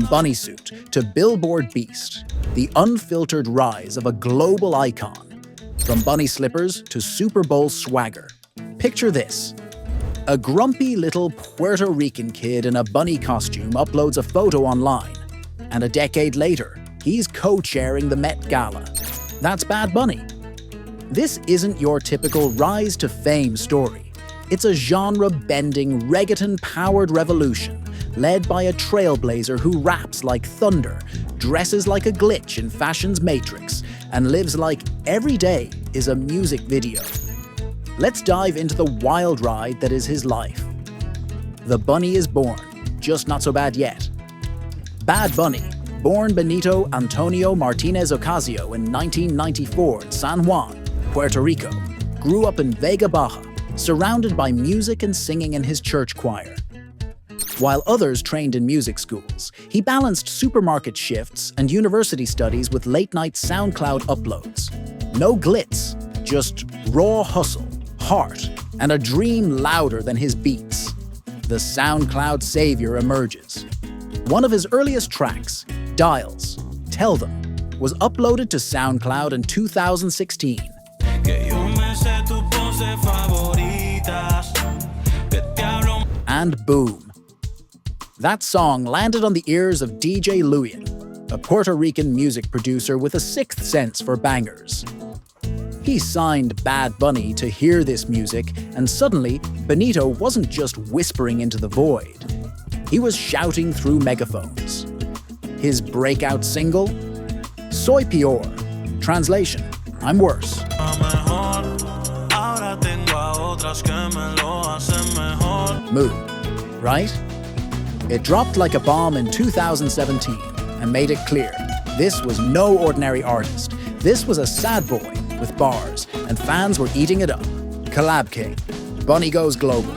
bunny suit to Billboard beast, the unfiltered rise of a global icon. From bunny slippers to Super Bowl swagger. Picture this. A grumpy little Puerto Rican kid in a bunny costume uploads a photo online, and a decade later, he's co-chairing the Met Gala. That's Bad Bunny. This isn't your typical rise to fame story. It's a genre-bending, reggaeton-powered revolution led by a trailblazer who raps like thunder, dresses like a glitch in fashion's matrix, and lives like every day is a music video. Let's dive into the wild ride that is his life. The Bunny is born, just not so bad yet. Bad Bunny, born Benito Antonio Martínez Ocasio in 1994 in San Juan, Puerto Rico, grew up in Vega Baja, surrounded by music and singing in his church choir. While others trained in music schools, he balanced supermarket shifts and university studies with late-night SoundCloud uploads. No glitz, just raw hustle, heart, and a dream louder than his beats. The SoundCloud savior emerges. One of his earliest tracks, Dials, Tell Them, was uploaded to SoundCloud in 2016. And boom. That song landed on the ears of DJ Luyan, a Puerto Rican music producer with a sixth sense for bangers. He signed Bad Bunny to hear this music, and suddenly, Benito wasn't just whispering into the void. He was shouting through megaphones. His breakout single? Soy Peor. Translation, I'm worse. Mood, right? It dropped like a bomb in 2017 and made it clear this was no ordinary artist. This was a sad boy with bars, and fans were eating it up. Collab King, Bunny goes global.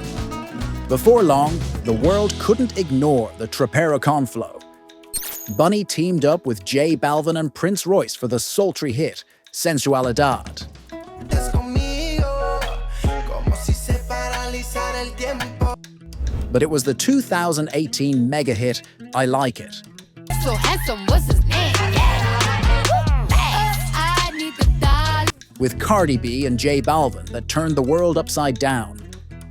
Before long, the world couldn't ignore the Trapero Conflow. Bunny teamed up with J Balvin and Prince Royce for the sultry hit, Sensualidad. But it was the 2018 mega hit, I Like It. So handsome, what's his name? With Cardi B and J Balvin that turned the world upside down.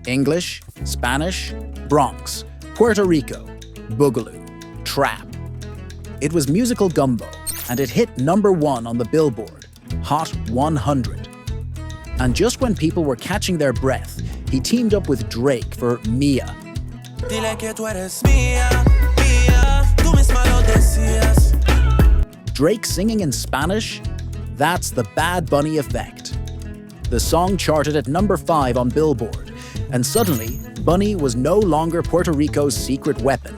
English, Spanish, Bronx, Puerto Rico, Boogaloo, Trap. It was musical gumbo, and it hit #1 on the Billboard, Hot 100. And just when people were catching their breath, he teamed up with Drake for Mia. Drake singing in Spanish? That's the Bad Bunny effect. The song charted at #5 on Billboard, and suddenly, Bunny was no longer Puerto Rico's secret weapon.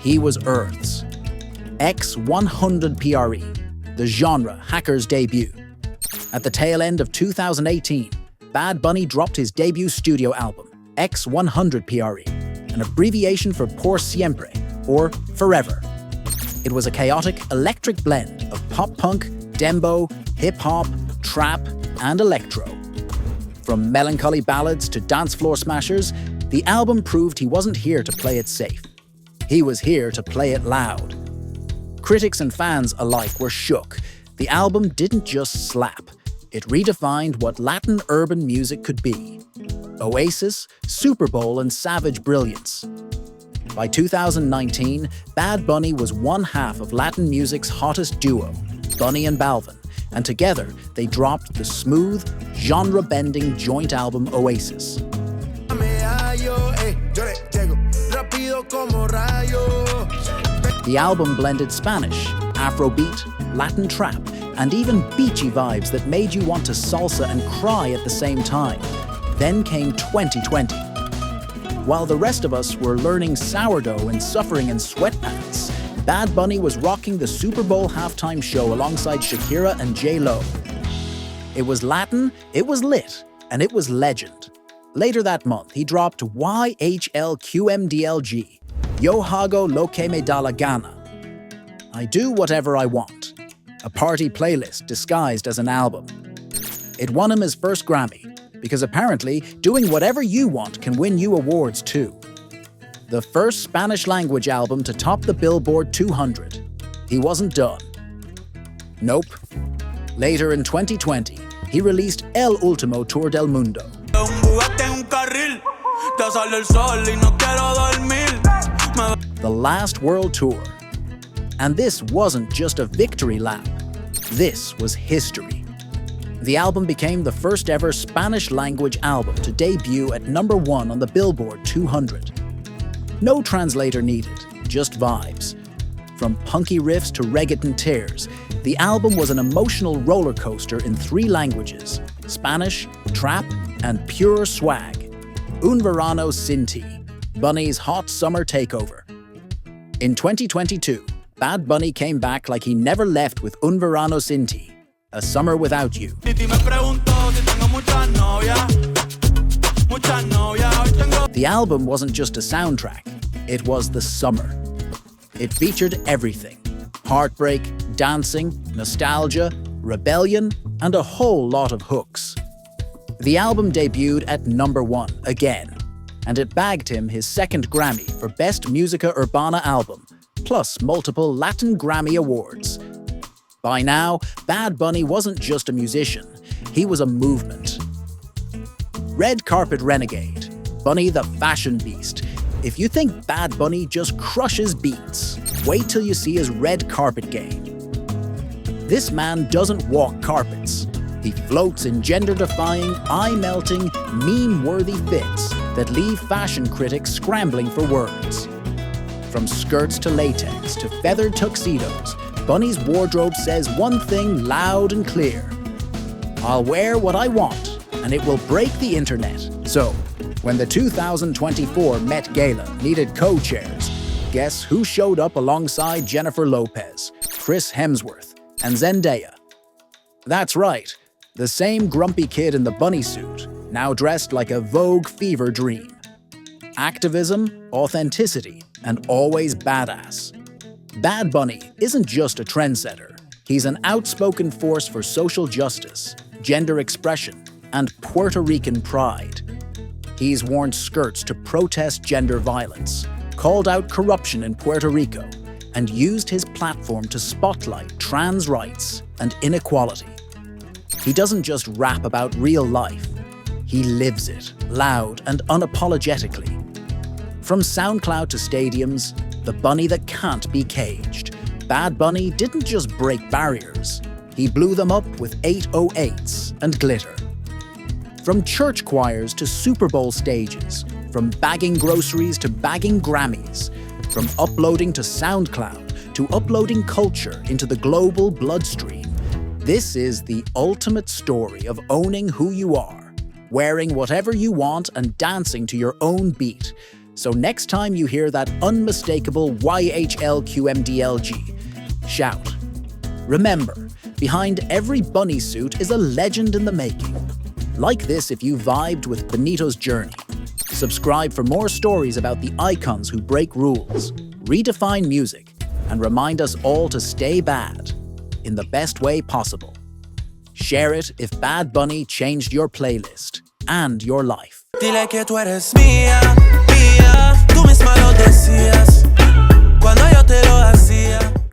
He was Earth's. X100 PRE, the genre hacker's debut. At the tail end of 2018, Bad Bunny dropped his debut studio album, X100 PRE, an abbreviation for Por Siempre, or Forever. It was a chaotic, electric blend of pop-punk, dembo, hip-hop, trap, and electro. From melancholy ballads to dance floor smashers, the album proved he wasn't here to play it safe. He was here to play it loud. Critics and fans alike were shook. The album didn't just slap. It redefined what Latin urban music could be. Oasis, Super Bowl, and savage brilliance. By 2019, Bad Bunny was one half of Latin music's hottest duo, Bunny and Balvin, and together they dropped the smooth, genre-bending joint album Oasis. The album blended Spanish, Afrobeat, Latin trap, and even beachy vibes that made you want to salsa and cry at the same time. Then came 2020. While the rest of us were learning sourdough and suffering in sweatpants, Bad Bunny was rocking the Super Bowl halftime show alongside Shakira and J-Lo. It was Latin, it was lit, and it was legend. Later that month, he dropped YHLQMDLG, Yo Hago Lo Que Me Da La Gana. I do whatever I want. A party playlist disguised as an album. It won him his first Grammy, because apparently doing whatever you want can win you awards too. the first Spanish-language album to top the Billboard 200. He wasn't done. Nope. Later in 2020, he released El Último Tour del Mundo. The last world tour. And this wasn't just a victory lap. This was history. The album became the first ever Spanish-language album to debut at #1 on the Billboard 200. No translator needed, just vibes. From punky riffs to reggaeton tears, the album was an emotional roller coaster in 3 languages: Spanish, trap, and pure swag. Un Verano Sin Ti, Bunny's hot summer takeover. In 2022, Bad Bunny came back like he never left with Un Verano Sin Ti, A Summer Without You. The album wasn't just a soundtrack, it was the summer. It featured everything: heartbreak, dancing, nostalgia, rebellion, and a whole lot of hooks. The album debuted at #1 again, and it bagged him his 2nd Grammy for Best Música Urbana Album, plus multiple Latin Grammy Awards. By now, Bad Bunny wasn't just a musician, he was a movement. Red Carpet Renegade, Bunny the Fashion Beast. If you think Bad Bunny just crushes beats, wait till you see his red carpet game. This man doesn't walk carpets. He floats in gender-defying, eye-melting, meme-worthy fits that leave fashion critics scrambling for words. From skirts to latex to feathered tuxedos, Bunny's wardrobe says one thing loud and clear: I'll wear what I want, and it will break the internet. So, when the 2024 Met Gala needed co-chairs, guess who showed up alongside Jennifer Lopez, Chris Hemsworth, and Zendaya? That's right, the same grumpy kid in the bunny suit, now dressed like a Vogue fever dream. Activism, authenticity, and always badass. Bad Bunny isn't just a trendsetter, he's an outspoken force for social justice, gender expression, and Puerto Rican pride. He's worn skirts to protest gender violence, called out corruption in Puerto Rico, and used his platform to spotlight trans rights and inequality. He doesn't just rap about real life, he lives it, loud and unapologetically. From SoundCloud to stadiums, the bunny that can't be caged, Bad Bunny didn't just break barriers, he blew them up with 808s and glitter. From church choirs to Super Bowl stages, from bagging groceries to bagging Grammys, from uploading to SoundCloud to uploading culture into the global bloodstream, this is the ultimate story of owning who you are, wearing whatever you want and dancing to your own beat. So next time you hear that unmistakable YHLQMDLG, shout. Remember, behind every bunny suit is a legend in the making. Like this if you vibed with Benito's journey. Subscribe for more stories about the icons who break rules, redefine music, and remind us all to stay bad in the best way possible. Share it if Bad Bunny changed your playlist and your life. Dile que tú eres mía, mía, tú misma lo decías cuando yo te lo hacía.